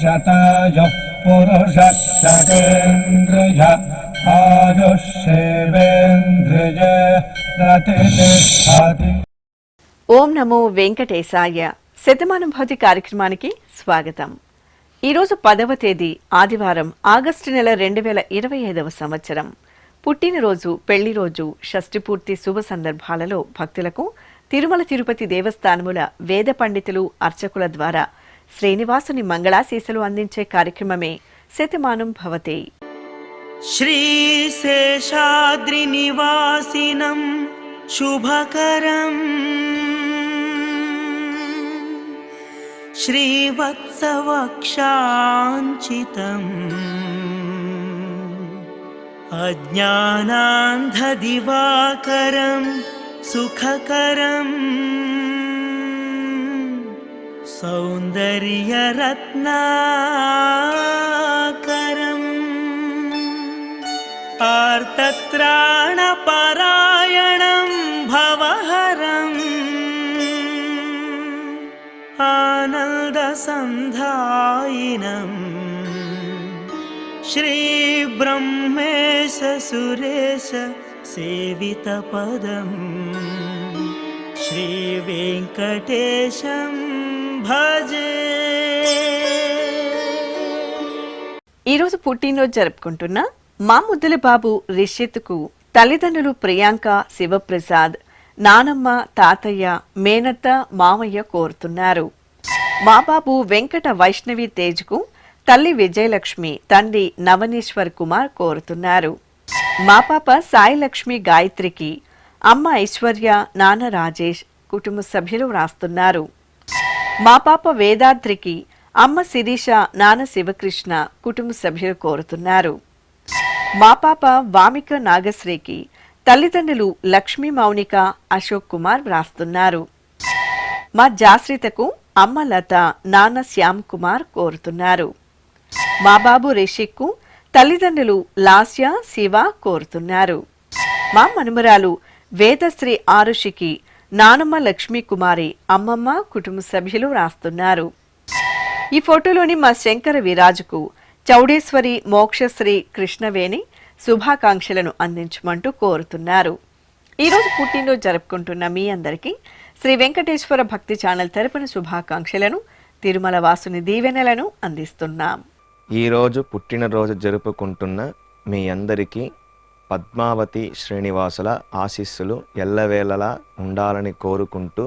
शतायुः पुरुषः शतेन्द्रिय आयुष्येवेन्द्रिये प्रतिष्ठति। ఓం నమో వెంకటేశాయ. శతమానుభూతి కార్యక్రమానికి స్వాగతం. ఈరోజు 10వ తేదీ ఆదివారం, ఆగస్టు నెల 2025వ సంవత్సరం. పుట్టినరోజు, పెళ్లి రోజు, షష్ఠి పూర్తి శుభ సందర్భాలలో భక్తులకు తిరుమల తిరుపతి దేవస్థానముల వేద పండితులు, అర్చకుల ద్వారా శ్రీనివాసుని మంగళాశీస్సులు అందించే కార్యక్రమమే శతమానం భవతి. శ్రీశేషాద్రి నివాసినం శుభకరం శ్రీవత్సవక్షాంచితం అజ్ఞానాంధదివాకరం సుఖకరం సౌందర్యరత్నాకరం ఆర్తత్రాణపరాయణం భవహరం ఆనందసంధాయినం శ్రీబ్రహ్మేశ సురేశ సేవితపదం శ్రీవేంకటేశం భజే. ఈరోజు పుట్టినరోజు జరుపుకుంటున్న మా ముద్దుల బాబు రిషిత్కు తల్లిదండ్రులు ప్రియాంక, శివప్రసాద్, నానమ్మ, తాతయ్య, మేనత్త, మామయ్య కోరుతున్నారు. మా బాబు వెంకట వైష్ణవి తేజ్కు తల్లి విజయలక్ష్మి, తండ్రి నవనీశ్వర్ కుమార్ కోరుతున్నారు. మా పాప సాయిలక్ష్మి గాయత్రికి అమ్మ ఐశ్వర్య, నాన్న రాజేష్, కుటుంబ సభ్యులు వ్రాస్తున్నారు. మా పాప వేదాద్రికి అమ్మ శిరీష, నాన్న శివకృష్ణ, కుటుంబ సభ్యులు కోరుతున్నారు. మా పాప వామిక నాగశ్రీకి తల్లిదండ్రులు లక్ష్మీ మౌనిక, అశోక్ కుమార్ వ్రాస్తున్నారు. మా జాశ్రితకు అమ్మ లత, నాన్న శ్యామ్ కుమార్ కోరుతున్నారు. మా బాబు రిషిక్కు తల్లిదండ్రులు లాస్య, శివ కోరుతున్నారు. మా మనుమరాలు వేదశ్రీ ఆరుషికి నానమ్మ లక్ష్మీ కుమారి, అమ్మమ్మ, కుటుంబ సభ్యులు వ్రాస్తున్నారు. ఈ ఫోటోలోని మా శంకర విరాజుకు చౌడేశ్వరి, మోక్షశ్రీ, కృష్ణవేణి శుభాకాంక్షలను అందించమంటూ కోరుతున్నారు. ఈరోజు పుట్టినరోజు జరుపుకుంటున్న మీ అందరికీ శ్రీ వెంకటేశ్వర భక్తి ఛానల్ తరపున శుభాకాంక్షలను, తిరుమల వాసుని దీవెనలను అందిస్తున్నాం. ఈరోజు పుట్టినరోజు జరుపుకుంటున్న మీ అందరికీ పద్మావతి శ్రీనివాసుల ఆశీస్సులు ఎల్లవేళలా ఉండాలని కోరుకుంటూ,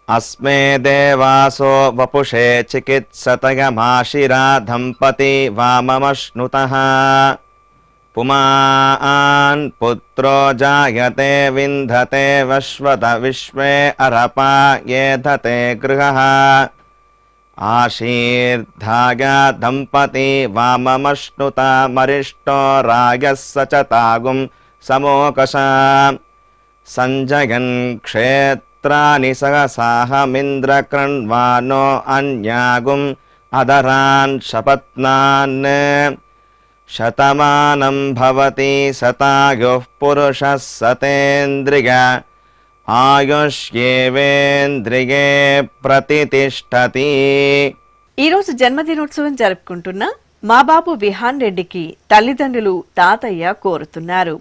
అస్మే దేవాసో వపుషే చికిత్సతయమాశిరా దంపతి వామమశ్నుతః పుమాన్ పుత్రో జాయతే వింధతే వశ్వత విశ్వే అరపా ఏధతే గృహః ఆశీర్ధాయ దంపతి వామమశ్నుత మరిష్టో రాయః సచతాగుం సమోకష సంజయన్ క్షేత్రాని సహసాహమింద్రకృణ్వానో అన్యాగుం అదరాన్ శపత్నాన్ శతమానం భవతి శతాయుః పురుషः శతేంద్రియ ఆయుష్యేవేంద్రియే ప్రతిష్ఠతి. ఈరోజు జన్మదినోత్సవం జరుపుకుంటున్న మా బాబు విహాన్ రెడ్డికి తల్లిదండ్రులు తాతయ్య కోరుతున్నారు.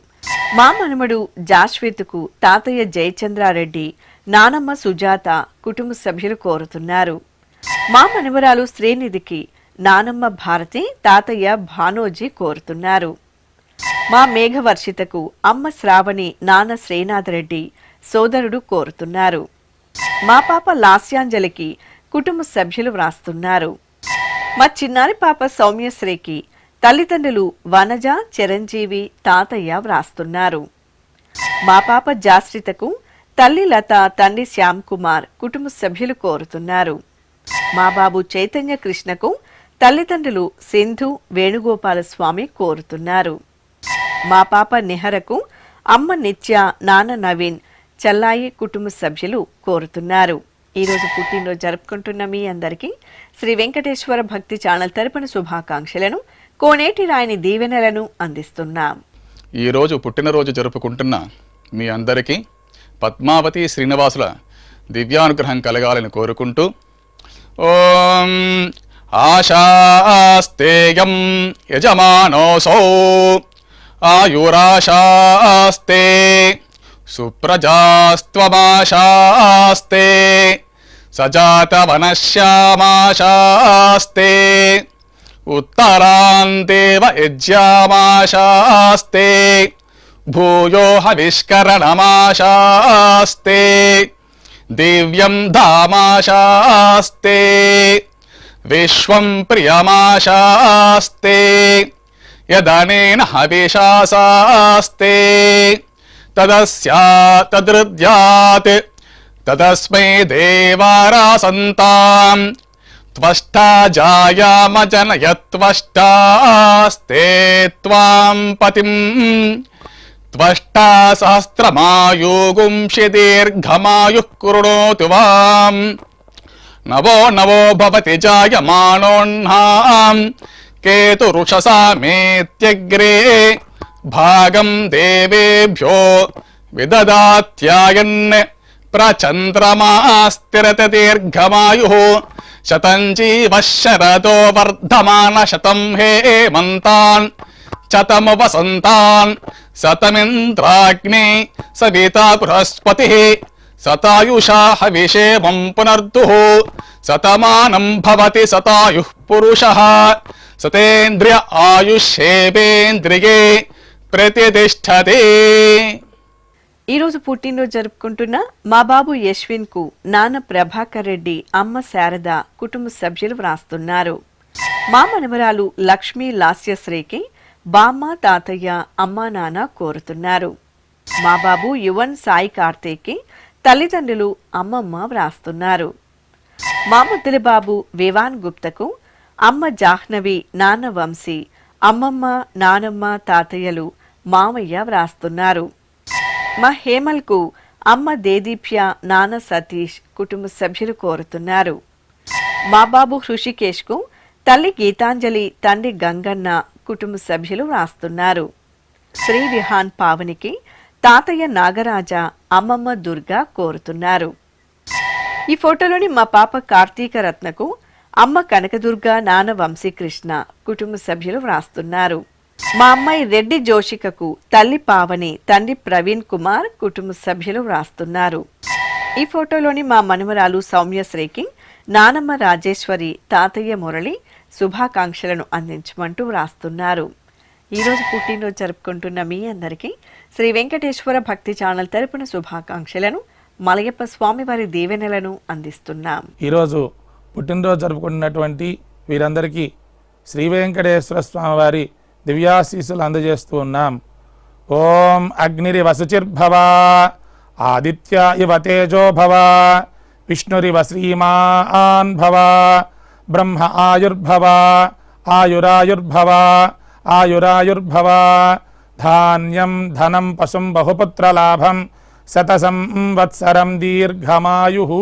మా మనుమడు జాశ్వేత్కు తాతయ్య జయచంద్రారెడ్డి, నానమ్మ సుజాత, కుటుంబ సభ్యులు కోరుతున్నారు. మా మనుమరాలు శ్రీనిధికి నానమ్మ భారతి, తాతయ్య భానోజీ కోరుతున్నారు. మా మేఘవర్షితకు అమ్మ శ్రావణి, నాన్న శ్రీనాథరెడ్డి, సోదరుడు కోరుతున్నారు. మా పాప లాస్యాంజలికి కుటుంబ సభ్యులు వ్రాస్తున్నారు. మా చిన్నారి పాప సౌమ్యశ్రీకి తల్లిదండ్రులు వనజ, చిరంజీవి, తాతయ్య వ్రాస్తున్నారు. మా పాప జాశ్రితకు తల్లి లత, తండ్రి శ్యామ్ కుమార్, కుటుంబ సభ్యులు కోరుతున్నారు. మా బాబు చైతన్య కృష్ణకు తల్లిదండ్రులు సింధు, వేణుగోపాల స్వామి కోరుతున్నారు. మా పాప నిహరకు అమ్మ నిత్య, నాన్న నవీన్, చల్లాయి, కుటుంబ సభ్యులు కోరుతున్నారు. ఈరోజు పుట్టినరోజు జరుపుకుంటున్న మీ అందరికీ శ్రీ వెంకటేశ్వర భక్తి ఛానల్ తరపున శుభాకాంక్షలను, కోనేటి రాయని దీవెనలను అందిస్తున్నాం. ఈరోజు పుట్టినరోజు జరుపుకుంటున్న మీ అందరికీ పద్మావతి శ్రీనివాసుల దివ్యానుగ్రహం కలగాలని కోరుకుంటూ, ఓం ఆశాస్తేయం యజమానోసౌ ఆయురాశాస్తే సుప్రజాస్త్వమాశాస్తే సజాతవనశ్యామాశాస్తే ఉత్తరాంతేవ యజ్యామాశాస్తే భూయో హవిష్కరణమాశాస్తే దివ్యం ధామాశాస్తే విశ్వం ప్రియమాశాస్తే యదనేన హవిషాసాస్తే తదస్యాతదృద్యాత్ తదస్మై దేవారాసంతాం త్వష్టా జాయామజనయత్వష్టాస్తే త్వాం పతిం త్వష్టా సహస్రమాయుగుంషి దీర్ఘమాయుః కృణోతు వాం నవో నవో భవతి జాయమానోన్నాం కేతురుషసామేత్యగ్రే భాగం దేవేభ్యో విదదాత్యాయన్ ప్రచంద్రమాస్తిరత దీర్ఘమాయుః శతం జీవః శరదో వర్ధమాన శతం హేమంతాన్ శతము వసంతాన్ శతమింద్రాగ్ని సవితా బృహస్పతిః శతాయుషా హవిషేమం పునర్దుః శతమానం భవతి శతాయుః పురుషః సతేంద్రియ ఆయుష్యేవేంద్రియే ప్రతిష్టతే. ఈరోజు పుట్టినరోజు జరుపుకుంటున్న మా బాబు యశ్విన్ కు నాన్న ప్రభాకర్ రెడ్డి, అమ్మ శారద కుటుంబ సభ్యులు వ్రాస్తున్నారు. మా మనవరాలు లక్ష్మీ లాస్యశ్రీకి బామ్మ, తాతయ్య, అమ్మా, నాన్న కోరుతున్నారు. మా బాబు యువన్ సాయి కార్తీక్కి తల్లిదండ్రులు, అమ్మమ్మ వ్రాస్తున్నారు. మా ముద్దుల బాబు వివాన్ గుప్తకు అమ్మ జాహ్నవి, నాన్న వంశీ, అమ్మమ్మ, నానమ్మ, తాతయ్యలు, మామయ్య వ్రాస్తున్నారు. మా హేమల్కు అమ్మ దేదీప్య, నాన్న సతీష్ కుటుంబ సభ్యులు కోరుతున్నారు. మా బాబు హృషికేష్కు తల్లి గీతాంజలి, తండ్రి గంగన్న కుటుంబ సభ్యులు వ్రాస్తున్నారు. శ్రీ విహాన్ పావనికి తాతయ్య నాగరాజ, అమ్మమ్మ దుర్గా కోరుతున్నారు. ఈ ఫోటోలోని మా పాప కార్తీక రత్నకు అమ్మ కనకదుర్గ, నాన్న వంశీకృష్ణ కుటుంబ సభ్యులు వ్రాస్తున్నారు. మా అమ్మాయి రెడ్డి జోషికకు తల్లి పావని, తండ్రి ప్రవీణ్ కుమార్ కుటుంబ సభ్యులు వ్రాస్తున్నారు. ఈ ఫోటోలోని మా మనవరాలు సౌమ్యశ్రీకి నానమ్మ రాజేశ్వరి, తాతయ్య మురళి శుభాకాంక్షలను అందించమంటూ వ్రాస్తున్నారు. ఈరోజు పుట్టినరోజు జరుపుకుంటున్న మీ అందరికీ శ్రీ వెంకటేశ్వర భక్తి ఛానల్ తరపున శుభాకాంక్షలను, మలయప్ప స్వామివారి దీవెనలను అందిస్తున్నాం. ఈరోజు పుట్టినరోజు జరుపుకుంటున్నటువంటి వీరందరికీ శ్రీ వెంకటేశ్వర స్వామివారి దివ్యాశీస్సులు అందజేస్తూ ఉన్నాం. ఓం అగ్నిరివ శుచిర్భవ, ఆదిత్య ఇవ తేజో భవ, విష్ణురివ శ్రీమాన్ భవ, బ్రహ్మ ఆయుర్భవ, ఆయురాయుర్భవ, ఆయురాయుర్భవ, ధాన్యం ధనం పశుం బహుపుత్రలాభం, శత సంవత్సరం దీర్ఘమాయుః.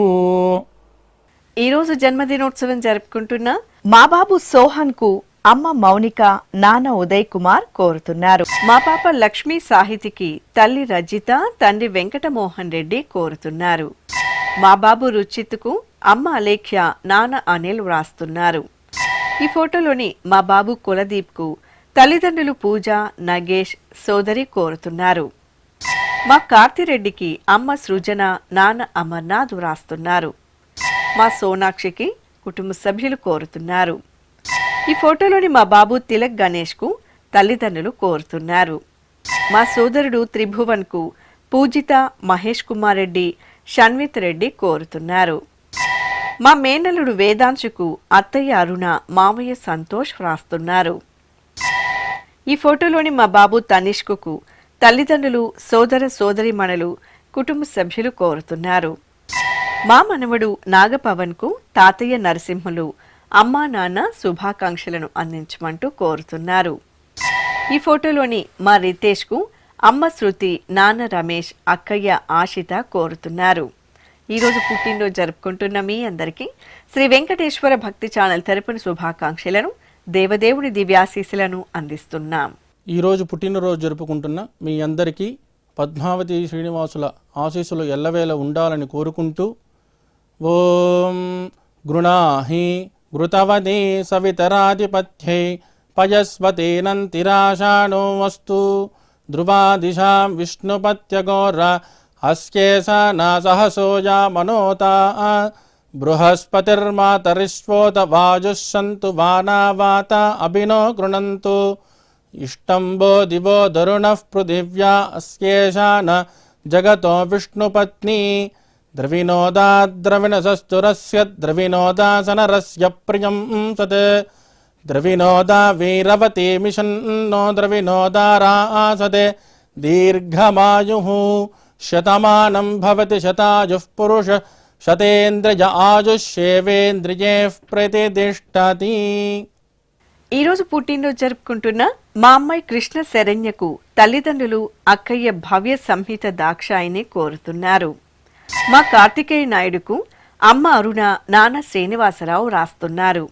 ఈరోజు జన్మదినోత్సవం జరుపుకుంటున్న మా బాబు సోహన్ కు అమ్మ మౌనిక, నాన్న ఉదయ్ కుమార్ కోరుతున్నారు. మా పాప లక్ష్మీ సాహితికి తల్లి రజిత, తండ్రి వెంకటమోహన్ రెడ్డి కోరుతున్నారు. మా బాబు రుచిత్కు అమ్మ అలేఖ్య, నాన్న అనిల్ వ్రాస్తున్నారు. ఈ ఫోటోలోని మా బాబు కులదీప్కు తల్లిదండ్రులు పూజ, నగేష్, సోదరి కోరుతున్నారు. మా కార్తిరెడ్డికి అమ్మ సృజన, నాన్న అమర్నాథ్ వ్రాస్తున్నారు. మా సోనాక్షికి కుటుంబ సభ్యులు కోరుతున్నారు. ఈ ఫోటోలోని మా బాబు తిలక్ గణేష్కు తల్లిదండ్రులు కోరుతున్నారు. మా సోదరుడు త్రిభువన్కు పూజిత, మహేష్ కుమార్ రెడ్డి, షణ్విత్ రెడ్డి కోరుతున్నారు. మా మేనల్లుడు వేదాంశుకు అత్తయ్య అరుణ, మామయ్య సంతోష్ వ్రాస్తున్నారు. ఈ ఫోటోలోని మా బాబు తనిష్కుకు తల్లిదండ్రులు, సోదర సోదరిమణులు, కుటుంబ సభ్యులు కోరుతున్నారు. మా మనవడు నాగపవన్కు తాతయ్య నరసింహులు, అమ్మా నాన్న శుభాకాంక్షలను అందించమంటూ కోరుతున్నారు. ఈ ఫోటోలోని మా రితేష్కు అమ్మ శృతి, నాన్న రమేష్, అక్కయ్య ఆశిత కోరుతున్నారు. ఈరోజు పుట్టినరోజు జరుపుకుంటున్న మీ అందరికీ శ్రీ వెంకటేశ్వర భక్తి ఛానల్ తరపున శుభాకాంక్షలను, దేవదేవుడి దివ్యాశీస్సులను అందిస్తున్నాం. ఈరోజు పుట్టినరోజు జరుపుకుంటున్న మీ అందరికీ పద్మావతి శ్రీనివాసుల ఆశీస్సులు ఎల్లవేళ ఉండాలని కోరుకుంటూ ఓం గృణాహి घृतवती सवितराधिपत्यै पयस्वतीनन्तिराशानो वस्तु ध्रुवादिशां विष्णुपत्यघोर अस्येषा नासहसोजा मनोता बृहस्पतिर्मातरिष्वोत वायुः सन्तु वानावाता अभिनो गृणन्तु इष्टम्बो दिवो दरुणः पृथिव्या अस्येषा न जगतो विष्णुपत्नी द्रविनोदा द्रविणसस्तुरस्य द्रविनोदासनरस्य प्रियं सत् द्रविनोदा वीरवती मिषन्नो द्रविनोदारासते दीर्घमायुः शतमानं भवति शतायुः पुरुष शतेन्द्रिय आयुष्येवेन्द्रिये प्रतिष्ठति. ఈరోజు పుట్టినరోజు జరుపుకుంటున్న మా అమ్మాయి కృష్ణ శరణ్యకు తల్లిదండ్రులు అక్కయ్య భవ్య సంహిత దాక్షాయిని కోరుతున్నారు. మా కార్తికేయ నాయుడుకు అమ్మ అరుణ, నాన్న శ్రీనివాసరావు రాస్తున్నారు.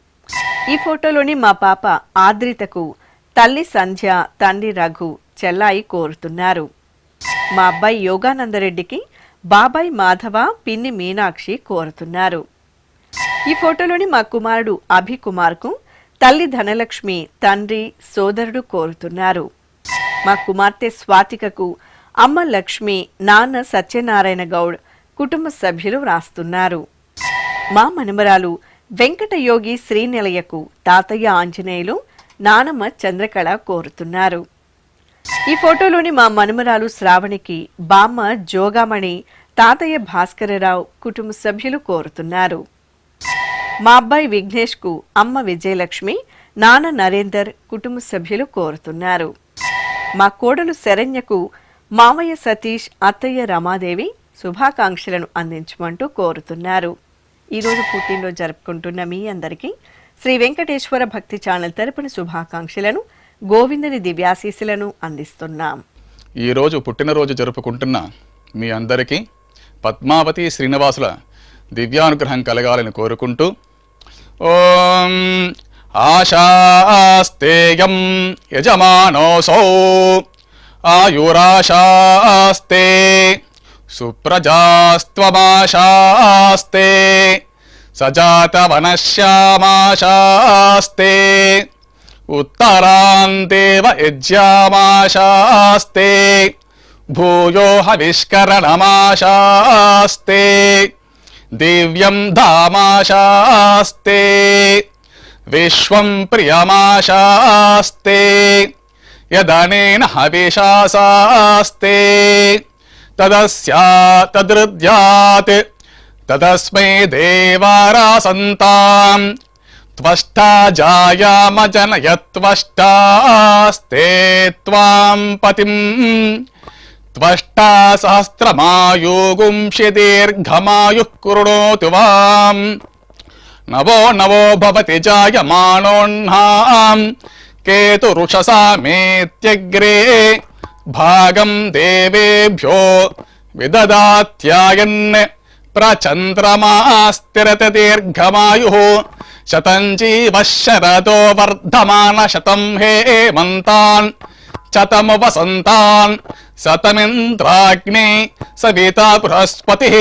ఈ ఫోటోలోని మా పాప ఆద్రితకు తల్లి సంధ్య, తండ్రి రఘు, చెల్లాయి కోరుతున్నారు. మా అబ్బాయి యోగానందరెడ్డికి బాబాయ్ మాధవ, పిన్ని మీనాక్షి కోరుతున్నారు. ఈ ఫోటోలోని మా కుమారుడు అభికుమార్కు తల్లి ధనలక్ష్మి, తండ్రి, సోదరుడు కోరుతున్నారు. మా కుమార్తె స్వాతికకు అమ్మ లక్ష్మి, నాన్న సత్యనారాయణ గౌడ్, కుటుంబ సభ్యులు వ్రాస్తున్నారు. మా మనమరాలు వెంకటయోగి శ్రీనిలయకు తాతయ్య ఆంజనేయులు, నానమ్మ చంద్రకళ కోరుతున్నారు. ఈ ఫోటోలోని మా మనుమరాలు శ్రావణికి బామ్మ జోగామణి, తాతయ్య భాస్కరరావు, కుటుంబ సభ్యులు కోరుతున్నారు. మా అబ్బాయి విఘ్నేష్కు అమ్మ విజయలక్ష్మి, నాన్న నరేందర్, కుటుంబ సభ్యులు కోరుతున్నారు. మా కోడలు శరణ్యకు మామయ్య సతీష్, అత్తయ్య రమాదేవి శుభాకాంక్షలను అందించమంటూ కోరుతున్నారు. ఈరోజు పుట్టినరోజు జరుపుకుంటున్న మీ అందరికీ శ్రీ వెంకటేశ్వర భక్తి ఛానల్ తరపున శుభాకాంక్షలను, గోవిందుని దివ్యాశీస్సులను అందిస్తున్నాం. ఈరోజు పుట్టినరోజు జరుపుకుంటున్న మీ అందరికీ పద్మావతి శ్రీనివాసుల దివ్యానుగ్రహం కలగాలని కోరుకుంటూ ఓం ఆశాస్తేయం యజమానోసౌ ఆయురాశాస్తే సుప్రజాస్త్వమాశాస్తే సజాతవనశ్యామాశాస్తే ఉత్తరాందేవ యజ్యామాశాస్తే భూయో హవిష్కరణమాశాస్తే దివ్యం ధామాశాస్తే విశ్వం ప్రియమాశాస్తే యదనేన హవిషాశాస్తే తదృద్యాత్ తదస్మై దేవారాసంతాం త్వష్టా జాయామజనయత్వష్టాస్తే త్వాం పతిం త్వష్టా సహస్రమాయుగుంషి దీర్ఘమాయుః కృణోతు వాం నవో నవో భవతి జాయమానోన్హాం కేతురుషసామేత్యగ్రే భాగం దేవేభ్యో విదదాత్యాయన్ ప్రచంద్రమాస్తిరత దీర్ఘమాయుః శతం జీవః శరదో వర్ధమాన శతం హేమంతాన్ శతము వసంతాన్ శతమింద్రాగ్నే సవితా బృహస్పతిః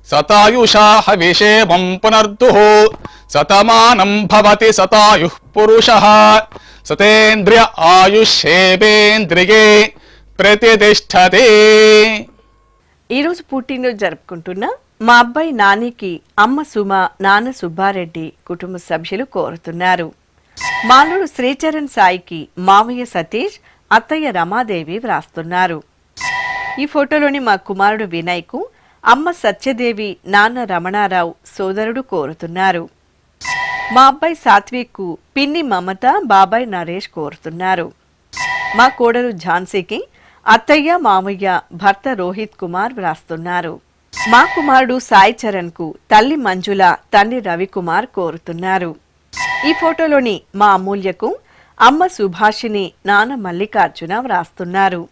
శతాయుషా హవిషేమం పునర్దుః శతమానం భవతి శతాయుః పురుషః శతేంద్రియ ఆయుష్యేవేంద్రియే ప్రతిష్ఠతే. ఈరోజు పుట్టినరోజు జరుపుకుంటున్న మా అబ్బాయి నానికి అమ్మ సుమ, నాన్న సుబ్బారెడ్డి, కుటుంబ సభ్యులు కోరుతున్నారు. మాలుడు శ్రీచరణ్ సాయికి మావయ్య సతీష్, అత్తయ్య రమాదేవి వ్రాస్తున్నారు. ఈ ఫోటోలోని మా కుమారుడు వినయ్కు అమ్మ సత్యదేవి, నాన్న రమణారావు, సోదరుడు కోరుతున్నారు. మా అబ్బాయి సాత్విక్కు పిన్ని మమత, బాబాయ్ నరేష్ కోరుతున్నారు. మా కోడలు ఝాన్సీకి అత్తయ్య, మామయ్య, భర్త రోహిత్ కుమార్ వ్రాస్తున్నారు. మా కుమారుడు సాయి చరణ్కు తల్లి మంజుల, తండ్రి రవికుమార్ కోరుతున్నారు. ఈ ఫోటోలోని మా అమూల్యకు అమ్మ సుభాషిని, నాన్న మల్లికార్జున వ్రాస్తున్నారు.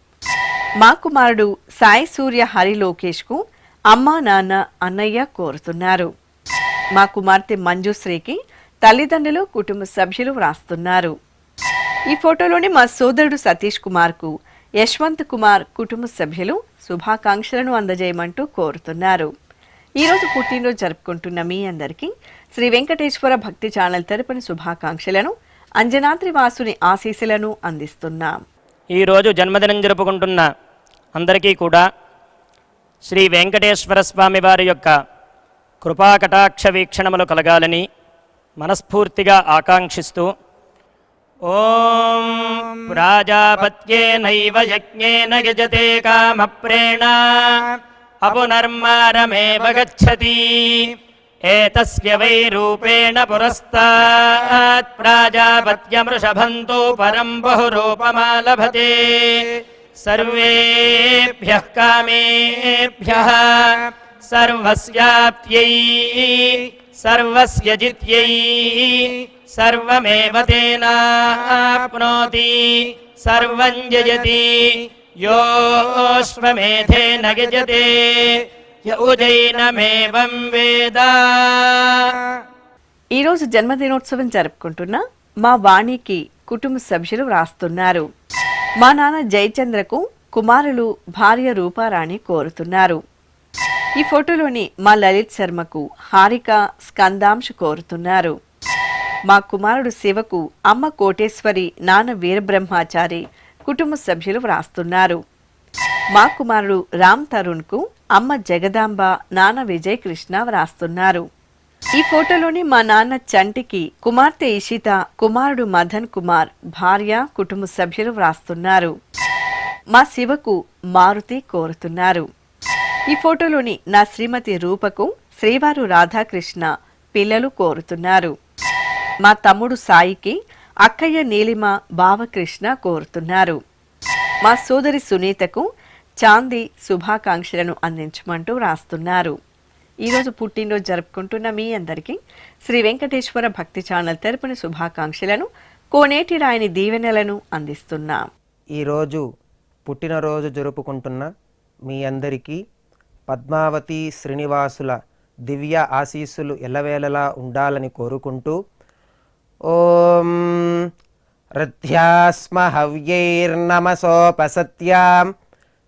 మా కుమారుడు సాయి సూర్య హరి లోకేష్కు అమ్మ, నాన్న, అన్నయ్య కోరుతున్నారు. మా కుమార్తె మంజుశ్రీకి తల్లిదండ్రులు, కుటుంబ సభ్యులు వ్రాస్తున్నారు. ఈ ఫోటోలోని మా సోదరుడు సతీష్ కుమార్కు యశ్వంత్ కుమార్, కుటుంబ సభ్యులు శుభాకాంక్షలను అందజేయమంటూ కోరుతున్నారు. ఈరోజు పుట్టినరోజు జరుపుకుంటున్న మీ అందరికీ శ్రీ వెంకటేశ్వర భక్తి ఛానల్ తరపున శుభాకాంక్షలను, అంజనాద్రి వాసుని ఆశీస్సులను అందిస్తున్నాం. ఈరోజు జన్మదినం జరుపుకుంటున్న అందరికీ కూడా శ్రీ వెంకటేశ్వర స్వామి వారి యొక్క కృపాకటాక్ష వీక్షణములు కలగాలని మనస్ఫూర్తిగా ఆకాంక్షిస్తూ ఓం ప్రాజాపత్యేనైవ యజ్ఞేన యజతే కామప్రేణ అపునర్మారమేవ గచ్చతి ఏతస్య వై రూపేణ పురస్తాత్ ప్రాజాపత్యమృషభంతో పరం బహురూపమాలభతే సర్వేభ్యః కామేభ్యః సర్వస్యాప్త్యై సర్వస్య జిత్యై సర్వమేవ తేనాప్నోతి సర్వం జయతి యోశ్వమేధేన గజతే యౌజైనమేవం వేద. ఈరోజు జన్మదినోత్సవం జరుపుకుంటున్న మా వాణికి కుటుంబ సభ్యులు వ్రాస్తున్నారు. మా నాన్న జయచంద్రకు కుమారులు భార్య రూపారాణి కోరుతున్నారు. ఈ ఫోటోలోని మా లలిత్ శర్మకు హారిక స్కందాంశ కోరుతున్నారు. మా కుమారుడు శివకు అమ్మ కోటేశ్వరి, నాన్న వీరబ్రహ్మాచారి కుటుంబ సభ్యులు వ్రాస్తున్నారు. మా కుమారుడు రామ్ తరుణ్కు అమ్మ జగదాంబ, నాన్న విజయ్ కృష్ణ వ్రాస్తున్నారు. ఈ ఫోటోలోని మా నాన్న చంటికి కుమార్తె ఇషిత, కుమారుడు మదన్ కుమార్, భార్య కుటుంబ సభ్యులు వ్రాస్తున్నారు. మా శివకు మారుతి కోరుతున్నారు. ఈ ఫోటోలోని నా శ్రీమతి రూపకు శ్రీవారు రాధాకృష్ణ, పిల్లలు కోరుతున్నారు. మా తమ్ముడు సాయికి అక్కయ్య నీలిమ, బావకృష్ణ కోరుతున్నారు. మా సోదరి సునీతకు చాంది శుభాకాంక్షలను అందించమంటూ రాస్తున్నారు. ఈరోజు పుట్టినరోజు జరుపుకుంటున్న మీ అందరికీ శ్రీ వెంకటేశ్వర భక్తి ఛానల్ తరపున శుభాకాంక్షలను, కోనేటి రాయని దీవెనలను అందిస్తున్నాం. ఈరోజు పుట్టినరోజు జరుపుకుంటున్న మీ అందరికీ పద్మావతి శ్రీనివాసుల దివ్య ఆశీస్సులు ఎల్లవేళలా ఉండాలని కోరుకుంటూ ఓం రథ్యాస్మ హవ్యైర్నమసోపసత్యాం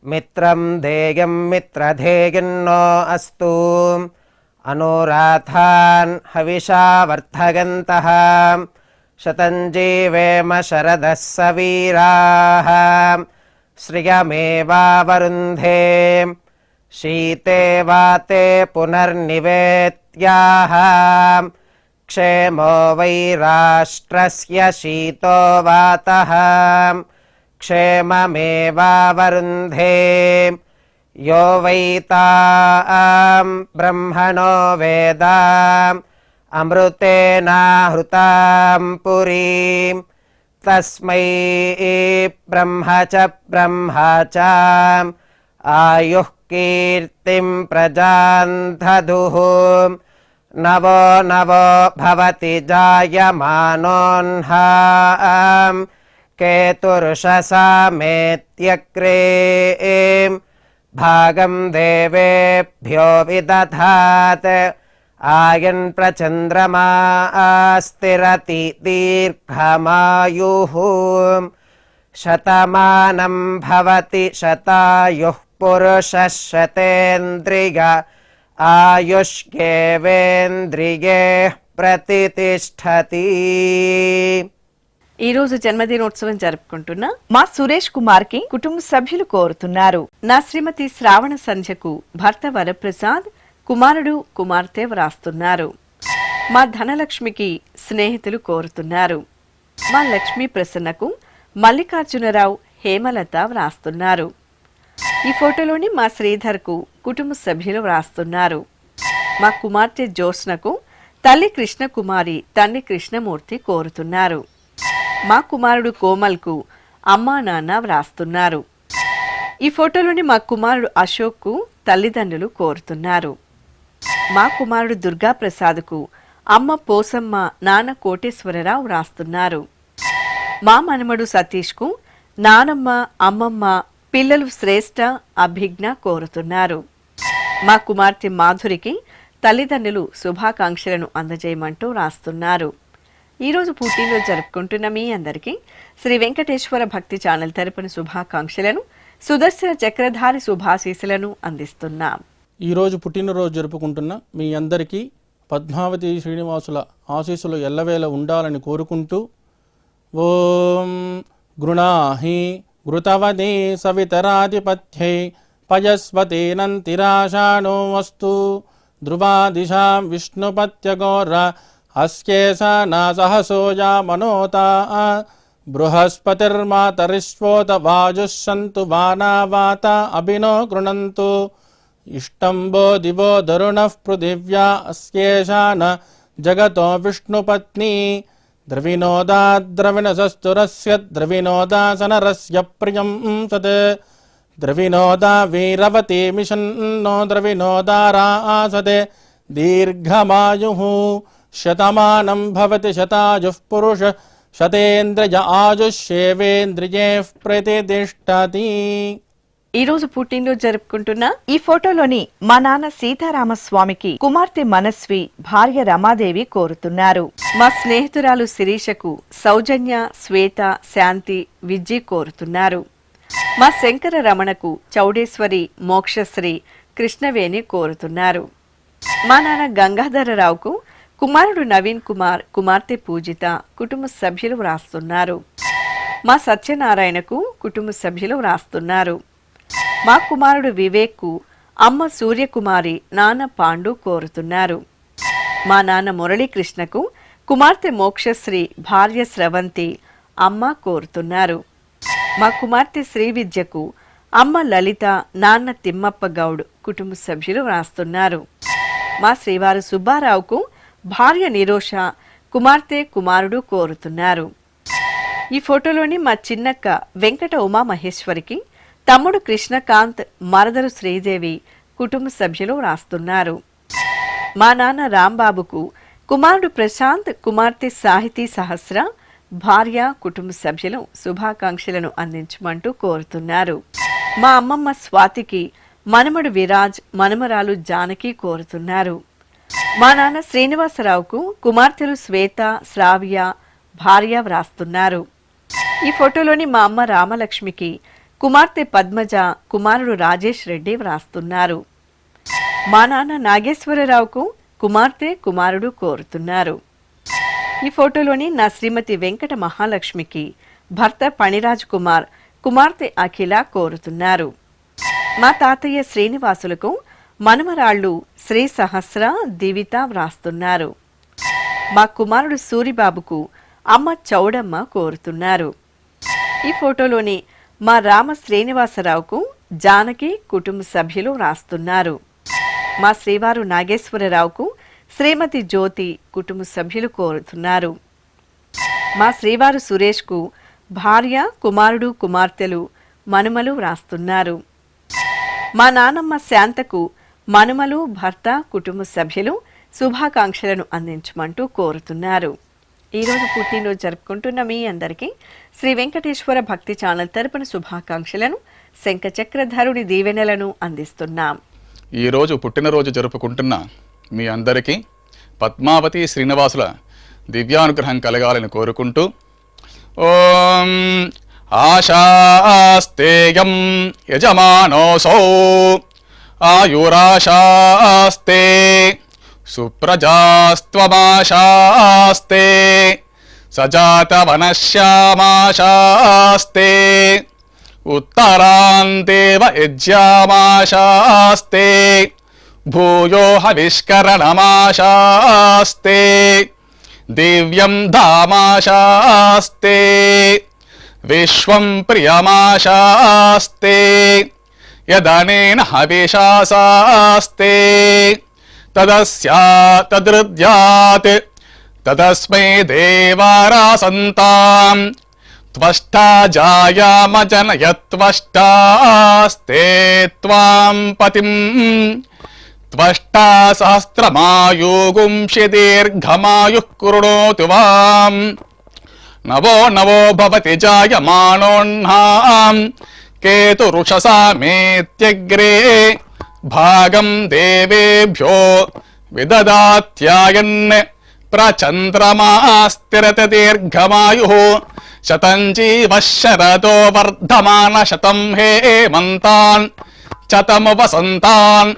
మిత్రం ధేయం మిత్రధేయన్నో అస్తు అనురాధాన్ హవిషా వర్ధగంతః శతం జీవేమ శరదః సవీరాః శ్రియమేవావరుంధే శీతే వాతే పునర్నివేత్యాః క్షేమో వై రాష్ట్రస్య శీతో వాతః క్షేమమేవావరుంధే యో వై తాం బ్రహ్మణో వేద అమృతేనాహృతాం పురీం తస్మై బ్రహ్మ చ ఆయుః కీర్తిం ప్రజాన్ దదుః నవో నవో భవతి జాయమానోన్హాం కేతుర్షసామేత్యగ్రే భాగం దేవేభ్యో విదధాత్ ఆయన్ ప్రచంద్రమా స్థిరతి దీర్ఘమాయుః శతమానం భవతి శతాయుః పురుషः శతేంద్రియ ఆయుష్యేవేంద్రియే ప్రతిష్ఠతి. ఈ రోజు జన్మదినోత్సవం జరుపుకుంటున్న మా సురేష్ కుమార్ కి కుటుంబ సభ్యులు కోరుతున్నారు. నా శ్రీమతి శ్రావణ సంధ్యకు భర్త వరప్రసాద్, కుమారుడు కుమార్తె వ్రాస్తున్నారు. మా ధనలక్ష్మికి స్నేహితులు కోరుతున్నారు. మా లక్ష్మీ ప్రసన్నకు మల్లికార్జునరావు, హేమలత వ్రాస్తున్నారు. ఈ ఫోటోలోని మా శ్రీధర్కు కుటుంబ సభ్యులు వ్రాస్తున్నారు. మా కుమార్తె జ్యోత్స్నకు తల్లి కృష్ణకుమారి, తండ్రి కృష్ణమూర్తి కోరుతున్నారు. మా కుమారుడు కోమల్కు అమ్మా నాన్న వ్రాస్తున్నారు. ఈ ఫోటోలోని మా కుమారుడు అశోక్కు తల్లిదండ్రులు కోరుతున్నారు. మా కుమారుడు దుర్గాప్రసాద్కు అమ్మ పోసమ్మ, నాన్న కోటేశ్వరరావు వ్రాస్తున్నారు. మా మనమడు సతీష్కు నానమ్మ, అమ్మమ్మ, పిల్లలు శ్రేష్ఠ, అభిజ్ఞ కోరుతున్నారు. మా కుమార్తె మాధురికి తల్లిదండ్రులు శుభాకాంక్షలను అందజేయమంటూ రాస్తున్నారు. ఈరోజు పుట్టినరోజు జరుపుకుంటున్న మీ అందరికీ శ్రీ వెంకటేశ్వర భక్తి ఛానల్ తరపున శుభాకాంక్షలను, సుదర్శన చక్రధారి శుభాశీస్సులను అందిస్తున్నాం. ఈరోజు పుట్టినరోజు జరుపుకుంటున్న మీ అందరికీ పద్మావతి శ్రీనివాసుల ఆశీస్సులు ఎల్లవేళ ఉండాలని కోరుకుంటూ ఓం గృణాహి ఘృతవదే సవితరాధిపత్యై పయస్వతేనంతిరాశానో వస్తు ధ్రువాదిశాం విష్ణుపత్యగోర అస్యేషానా సహసోజా మనోతా బృహస్పతిర్మాతరిష్వోత వాజుస్సంతు వానావాత అభినో గృణంతు ఇష్టంబో దివో దరుణః పృథివ్యా అస్యేషాన జగతో విష్ణుపత్ని ద్రవినోదాద్రవిణసస్తురస్య ద్రవినోదాసనరస్య ప్రియం సత్ ద్రవినోదా వీరవతి మిషన్నో ద్రవినోదారాసతే దీర్ఘమాయుః శతమానం భవతి శతాయుః పురుష శతేంద్రియ ఆయుష్యేవేంద్రియే ప్రతిష్టతి. ఈ రోజు పుట్టినరోజు జరుపుకుంటున్న ఈ ఫోటోలోని మా నాన్న సీతారామస్వామికి కుమార్తె మనస్వి, భార్య రమాదేవి కోరుతున్నారు. మా స్నేహితురాలు శిరీషకు సౌజన్య, శ్వేత, శాంతి, విజ్జి కోరుతున్నారు. మా శంకర రమణకు చౌడేశ్వరి, మోక్షశ్రీ, కృష్ణవేణి కోరుతున్నారు. మా నాన్న గంగాధరరావుకు కుమారుడు నవీన్ కుమార్, కుమార్తె పూజిత, కుటుంబ సభ్యులు వ్రాస్తున్నారు. మా సత్యనారాయణకు కుటుంబ సభ్యులు వ్రాస్తున్నారు. మా కుమారుడు వివేక్కు అమ్మ సూర్యకుమారి, నాన్న పాండు కోరుతున్నారు. మా నాన్న మురళీకృష్ణకు కుమార్తె మోక్షశ్రీ, భార్య స్రవంతి, అమ్మ కోరుతున్నారు. మా కుమార్తె శ్రీవిద్యకు అమ్మ లలిత, నాన్న తిమ్మప్ప గౌడ్, కుటుంబ సభ్యులు వ్రాస్తున్నారు. మా శ్రీవారు సుబ్బారావుకు భార్య నిరోష, కుమార్తె కుమారుడు కోరుతున్నారు. ఈ ఫోటోలోని మా చిన్నక్క వెంకట ఉమామహేశ్వరికి తమ్ముడు కృష్ణకాంత్, మరదలు శ్రీదేవి, కుటుంబ సభ్యులు వ్రాస్తున్నారు. మా నాన్న రాంబాబుకు కుమారుడు ప్రశాంత్, కుమార్తె సాహితీ సహస్ర, భార్య, కుటుంబ సభ్యులు శుభాకాంక్షలను అందించమంటూ కోరుతున్నారు. మా అమ్మమ్మ స్వాతికి మనమడు విరాజ్, మనమరాలు జానకి కోరుతున్నారు. మా నాన్న శ్రీనివాసరావుకు కుమార్తెలు శ్వేత, శ్రావ్య, భార్య వ్రాస్తున్నారు. ఈ ఫోటోలోని మా అమ్మ రామలక్ష్మికి కుమార్తె పద్మజ, కుమారుడు రాజేష్ రెడ్డి వ్రాస్తున్నారు. మా నాన్న నాగేశ్వరరావుకు కుమార్తె కుమారుడు కోరుతున్నారు. ఈ ఫోటోలోని నా శ్రీమతి వెంకట మహాలక్ష్మికి భర్త పణిరాజ్ కుమార్, కుమార్తె అఖిల కోరుతున్నారు. మా తాతయ్య శ్రీనివాసులకు మనమరాళ్ళు శ్రీ సహస్ర, దివిత వ్రాస్తున్నారు. మా కుమారుడు సూరిబాబుకు అమ్మ చౌడమ్మ కోరుతున్నారు. ఈ ఫోటోలోని మా రామ శ్రీనివాసరావుకు జానకి, కుటుంబ సభ్యులు వ్రాస్తున్నారు. మా శ్రీవారు నాగేశ్వరరావుకు శ్రీమతి జ్యోతి, కుటుంబ సభ్యులు కోరుతున్నారు. మా శ్రీవారు సురేష్కు భార్య, కుమారుడు, కుమార్తెలు, మనుమలు వ్రాస్తున్నారు. మా నానమ్మ శాంతకు మనుమలు, భర్త, కుటుంబ సభ్యులు శుభాకాంక్షలను అందించమంటూ కోరుతున్నారు. ఈరోజు పుట్టినరోజు జరుపుకుంటున్న మీ అందరికీ శ్రీ వెంకటేశ్వర భక్తి ఛానల్ తరపున శుభాకాంక్షలను, శంఖచక్రధరుడి దీవెనలను అందిస్తున్నాం. ఈరోజు పుట్టినరోజు జరుపుకుంటున్న మీ అందరికీ పద్మావతి శ్రీనివాసుల దివ్యానుగ్రహం కలగాలని కోరుకుంటూ ఓం ఆశాస్తేయం యజమానోసౌ ఆయురాశాస్తే సుప్రజాస్త్వమాశాస్తే సజాతవనశ్యామాశాస్తే ఉత్తరాంతేవ యజ్యామాశాస్తే భూయో హవిష్కరణమాశాస్తే దివ్యం ధామాశాస్తే విశ్వం ప్రియమాశాస్తే యదనేన హవిషాసాస్తే తదస్యా తదృద్యాత్ తదస్మై దేవారాసంతాం త్వష్టా జాయామజనయత్వష్టాస్తే త్వాం పతిం త్వష్టా సహస్రమాయుగుంషి దీర్ఘమాయుః కృణోతు వాం నవో నవో భవతి జాయమానోన్హాం కేతురుషసామేత్యగ్రే భాగం దేవేభ్యో విదదాత్యాయన్ ప్రచంద్రమా స్థిరత దీర్ఘమాయుః శతం జీవః శరదో వర్ధమాన శతం హేమంతాన్ శతము వసంతాన్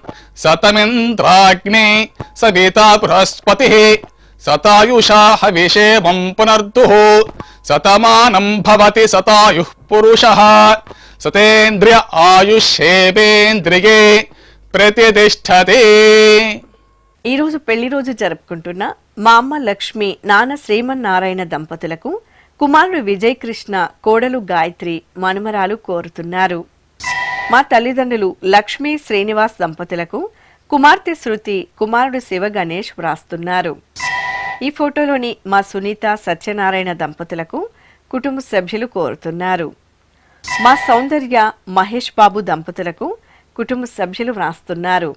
శతమింద్రాగ్నే సవితా బృహస్పతి శతాయుషా హవిషేమం పునర్దుః శతమానం భవతి శతాయుః పురుషః సతేంద్రియ ఆయుష్యేవేంద్రియే ప్రతిష్టతే. ఈరోజు పెళ్లి రోజు జరుపుకుంటున్న మా అమ్మ లక్ష్మి, నాన్న శ్రీమన్నారాయణ దంపతులకు కుమారుడు విజయ్ కృష్ణ, కోడలు గాయత్రి, మనుమరాలు కోరుతున్నారు. మా తల్లిదండ్రులు లక్ష్మీ శ్రీనివాస్ దంపతులకు కుమార్తె శృతి, కుమారుడు శివ గణేష్ వ్రాస్తున్నారు. ఈ ఫోటోలోని మా సునీత సత్యనారాయణ దంపతులకు కుటుంబ సభ్యులు కోరుతున్నారు. మా సౌందర్య మహేష్ బాబు దంపతులకు కుటుంబ సభ్యులు వ్రాస్తున్నారు.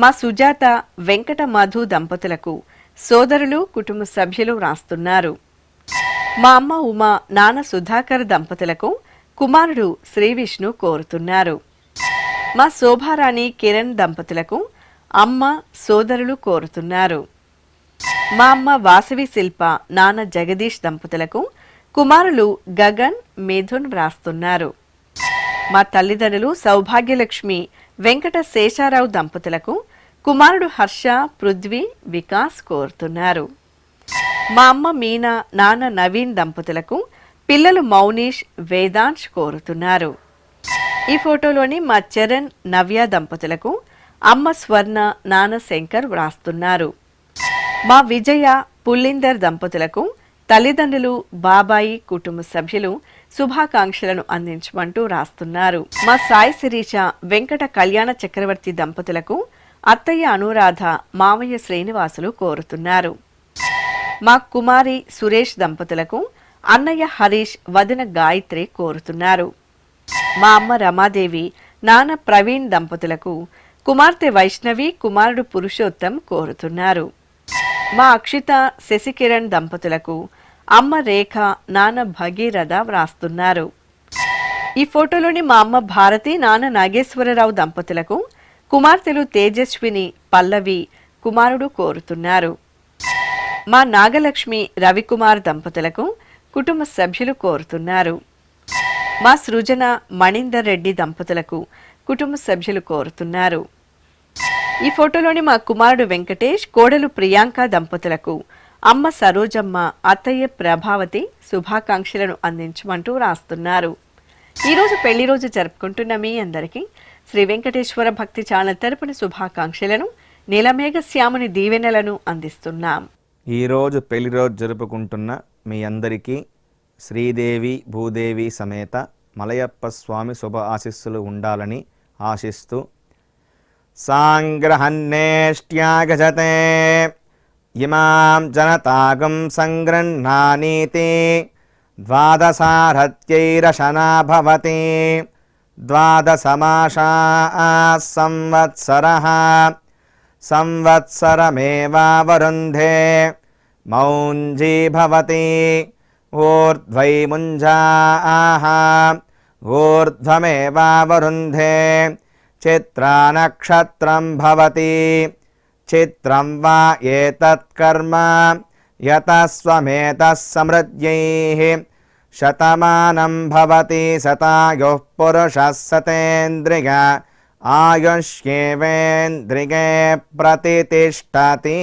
మా సుజాత వెంకట మధు దంపతులకు సోదరులు, కుటుంబ సభ్యులు వ్రాస్తున్నారు. మా అమ్మ ఉమా, నాన్న సుధాకర్ దంపతులకు కుమారుడు శ్రీ విష్ణు కోరుతున్నారు. మా శోభారాణి కిరణ్ దంపతులకు అమ్మ, సోదరులు కోరుతున్నారు. మా అమ్మ వాసవి శిల్ప, నాన్న జగదీష్ దంపతులకు కుమారులు గగన్, మిథున్ వ్రాస్తున్నారు. మా తల్లిదండ్రులు సౌభాగ్యలక్ష్మి, వెంకట శేషారావు దంపతులకు కుమారుడు హర్ష, పృథ్వీ, వికాస్ కోరుతున్నారు. మా అమ్మ మీనా, నాన్న నవీన్ దంపతులకు పిల్లలు మౌనీష్, వేదాంశ్ కోరుతున్నారు. ఈ ఫోటోలోని మా చరణ్, నవ్య దంపతులకు అమ్మ స్వర్ణ, నాన్న శంకర్ వ్రాస్తున్నారు. మా విజయ, పుల్లిందర్ దంపతులకు తల్లిదండ్రులు, బాబాయి, కుటుంబ సభ్యులు శుభాకాంక్షలను అందించమంటూ రాస్తున్నారు. మా సాయి శిరీష, వెంకట కళ్యాణ చక్రవర్తి దంపతులకు అత్తయ్య అనురాధ, మామయ్య శ్రీనివాసులు కోరుతున్నారు. మా కుమారి సురేష్ దంపతులకు అన్నయ్య హరీష్, వదిన గాయత్రి కోరుతున్నారు. మా అమ్మ రమాదేవి, నాన్న ప్రవీణ్ దంపతులకు కుమార్తె వైష్ణవి, కుమారుడు పురుషోత్తం కోరుతున్నారు. మా అక్షిత, శశికిరణ్ దంపతులకు అమ్మ రేఖ, నాన్న భగీరథ వ్రాస్తున్నారు. ఈ ఫోటోలోని మా అమ్మ భారతి, నాన్న నాగేశ్వరరావు దంపతులకు కుమార్తెలు తేజస్విని, పల్లవి, కుమారుడు కోరుతున్నారు. మా నాగలక్ష్మి, రవికుమార్ దంపతులకు కుటుంబ సభ్యులు కోరుతున్నారు. మా సృజన, మణీందర్ రెడ్డి దంపతులకు కుటుంబ సభ్యులు కోరుతున్నారు. ఈ ఫోటోలోని మా కుమారుడు వెంకటేష్, కోడలు ప్రియాంక దంపతులకు అమ్మ సరోజమ్మ, అత్తయ్య ప్రభావతి శుభాకాంక్షలను అందించమంటూ రాస్తున్నారు. ఈరోజు పెళ్లి రోజు జరుపుకుంటున్న మీ అందరికీ శ్రీ వెంకటేశ్వర భక్తి ఛానల్ తరపున శుభాకాంక్షలను, నీలమేఘ శ్యాముని దీవెనలను అందిస్తున్నాం. ఈరోజు పెళ్లి రోజు జరుపుకుంటున్న మీ అందరికీ శ్రీదేవి భూదేవి సమేత మలయప్ప స్వామి శుభ ఆశీస్సులు ఉండాలని ఆశిస్తూ సాంగ్రహన్నేష్ట్యాగజతే ఇమాం జనతాగం సంగృహ్ణానీతి ద్వాదశారథ్యైరశనా భవతి ద్వాదశమాసా సంవత్సరః సంవత్సరమేవావరుంధే మౌంజీ భవతి ఊర్ధ్వై ముంజాః ఊర్ధ్వమేవావరుంధే చిత్రానక్షత్రం భవతి చిత్రం వా ఏతత్కర్మ యతస్వమేతః సమృద్ధ్యైః శతమానం భవతి శతాయుః పురుషः శతేంద్రియ ఆయుష్యేవేంద్రియే ప్రతిష్టతి.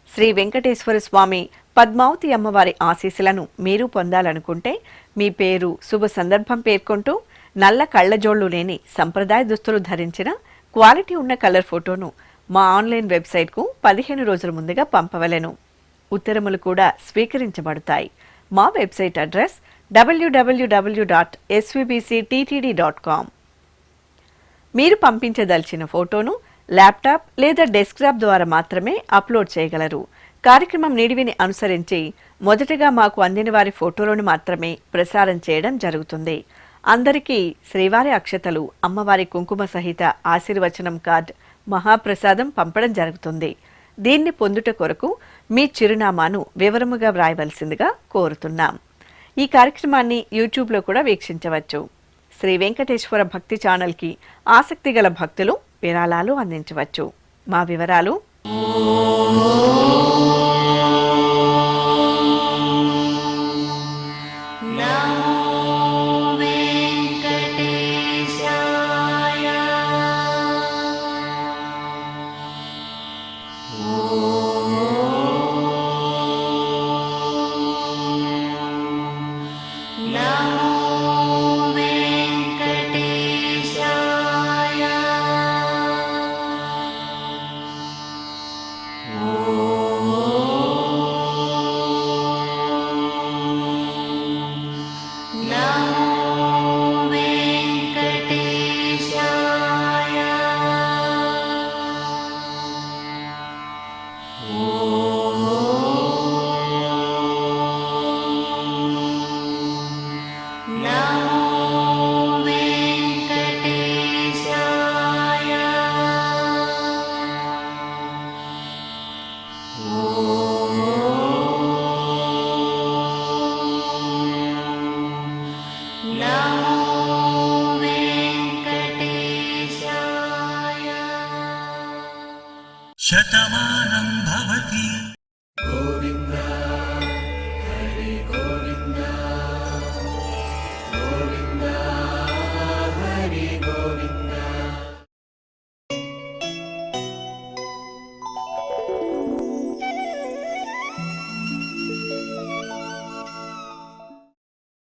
శ్రీ వెంకటేశ్వర స్వామి పద్మావతి అమ్మవారి ఆశీస్సులను మీరు పొందాలనుకుంటే మీ పేరు, శుభ సందర్భం పేర్కొంటూ నల్ల కళ్లజోళ్లు లేని సంప్రదాయ దుస్తులు ధరించిన క్వాలిటీ ఉన్న కలర్ ఫోటోను మా ఆన్లైన్ వెబ్సైట్కు 15 రోజుల ముందుగా పంపవలెను. ఉత్తరములు కూడా స్వీకరించబడతాయి. మా వెబ్సైట్ అడ్రస్ www.svbcttd.com. మీరు పంపించదలిచిన ఫోటోను ల్యాప్టాప్ లేదా డెస్క్టాప్ ద్వారా మాత్రమే అప్లోడ్ చేయగలరు. కార్యక్రమం నిడివిని అనుసరించి మొదటగా మాకు అందిన వారి ఫోటోలను మాత్రమే ప్రసారం చేయడం జరుగుతుంది. అందరికీ శ్రీవారి అక్షతలు, అమ్మవారి కుంకుమ సహిత ఆశీర్వచనం కార్డ్, మహాప్రసాదం పంపడం జరుగుతుంది. దీన్ని పొందుట కొరకు మీ చిరునామాను వివరముగా వ్రాయవలసిందిగా కోరుతున్నాం. ఈ కార్యక్రమాన్ని యూట్యూబ్లో కూడా వీక్షించవచ్చు. శ్రీ వెంకటేశ్వర భక్తి ఛానల్కి ఆసక్తి గల భక్తులు విరాళాలు అందించవచ్చు. మా వివరాలు: నమో వెంకటేశాయ. శతమానం భవతి